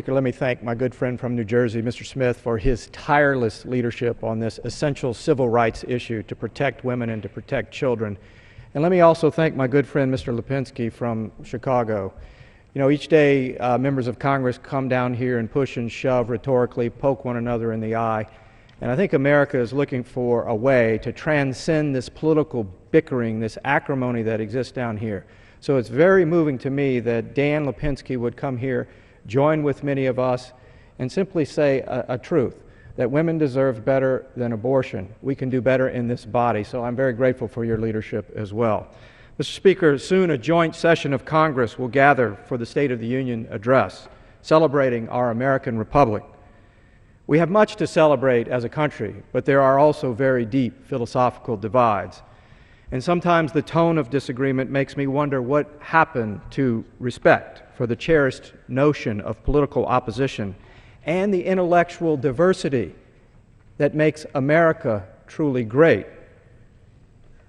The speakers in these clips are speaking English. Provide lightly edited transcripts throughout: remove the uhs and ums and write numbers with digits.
Speaker, let me thank my good friend from New Jersey, Mr. Smith, for his tireless leadership on this essential civil rights issue to protect women and to protect children. And let me also thank my good friend, Mr. Lipinski from Chicago. You know, each day members of Congress come down here and push and shove rhetorically, poke one another in the eye. And I think America is looking for a way to transcend this political bickering, this acrimony that exists down here. So it's very moving to me that Dan Lipinski would come here, join with many of us, and simply say a truth, that women deserve better than abortion. We can do better in this body, so I'm very grateful for your leadership as well. Mr. Speaker, soon a joint session of Congress will gather for the State of the Union address, celebrating our American Republic. We have much to celebrate as a country, but there are also very deep philosophical divides. And sometimes the tone of disagreement makes me wonder what happened to respect for the cherished notion of political opposition and the intellectual diversity that makes America truly great.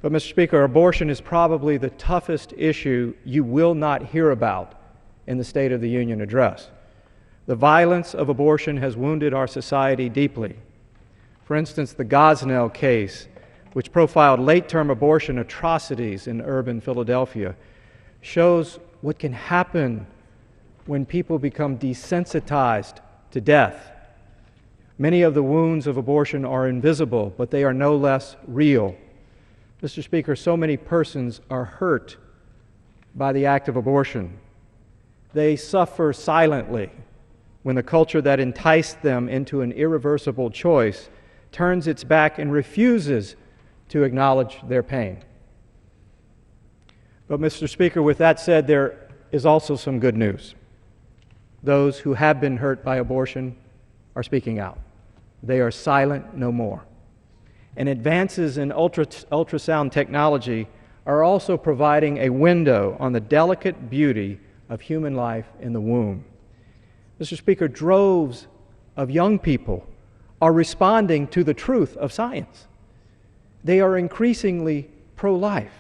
But, Mr. Speaker, abortion is probably the toughest issue you will not hear about in the State of the Union address. The violence of abortion has wounded our society deeply. For instance, the Gosnell case, which profiled late-term abortion atrocities in urban Philadelphia, shows what can happen when people become desensitized to death. Many of the wounds of abortion are invisible, but they are no less real. Mr. Speaker, so many persons are hurt by the act of abortion. They suffer silently when the culture that enticed them into an irreversible choice turns its back and refuses to acknowledge their pain. But, Mr. Speaker, with that said, there is also some good news. Those who have been hurt by abortion are speaking out. They are silent no more. And advances in ultrasound technology are also providing a window on the delicate beauty of human life in the womb. Mr. Speaker, droves of young people are responding to the truth of science. They are increasingly pro-life,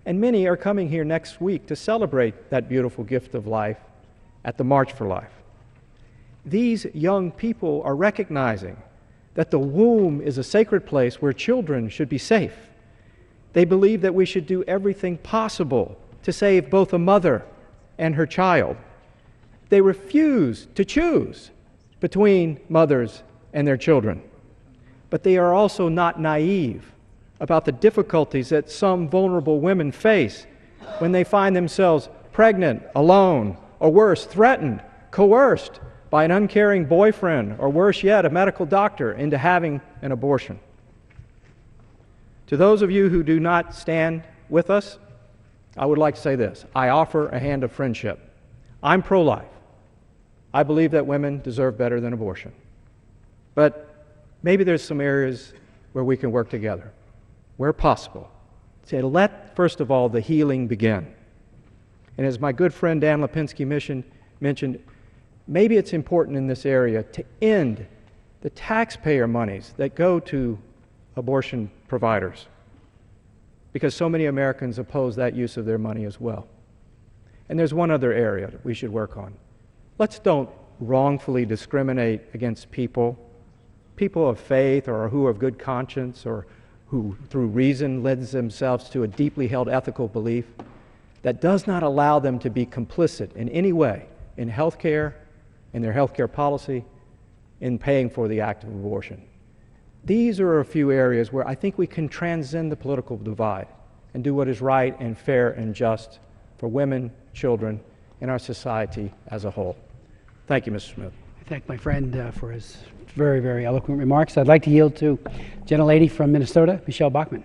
and many are coming here next week to celebrate that beautiful gift of life at the March for Life. These young people are recognizing that the womb is a sacred place where children should be safe. They believe that we should do everything possible to save both a mother and her child. They refuse to choose between mothers and their children. But they are also not naive about the difficulties that some vulnerable women face when they find themselves pregnant, alone, or worse, threatened, coerced by an uncaring boyfriend, or worse yet, a medical doctor into having an abortion. To those of you who do not stand with us, I would like to say this. I offer a hand of friendship. I'm pro-life. I believe that women deserve better than abortion. But maybe there's some areas where we can work together, where possible, to let, first of all, the healing begin. And as my good friend Dan Lipinski mentioned, maybe it's important in this area to end the taxpayer monies that go to abortion providers, because so many Americans oppose that use of their money as well. And there's one other area that we should work on. Let's don't wrongfully discriminate against people of faith or who are of good conscience or who through reason lends themselves to a deeply held ethical belief that does not allow them to be complicit in any way in health care, in their health care policy, in paying for the act of abortion. These are a few areas where I think we can transcend the political divide and do what is right and fair and just for women, children, and our society as a whole. Thank you, Mr. Smith. I thank my friend for his very, very eloquent remarks. I'd like to yield to gentlelady from Minnesota, Michelle Bachmann.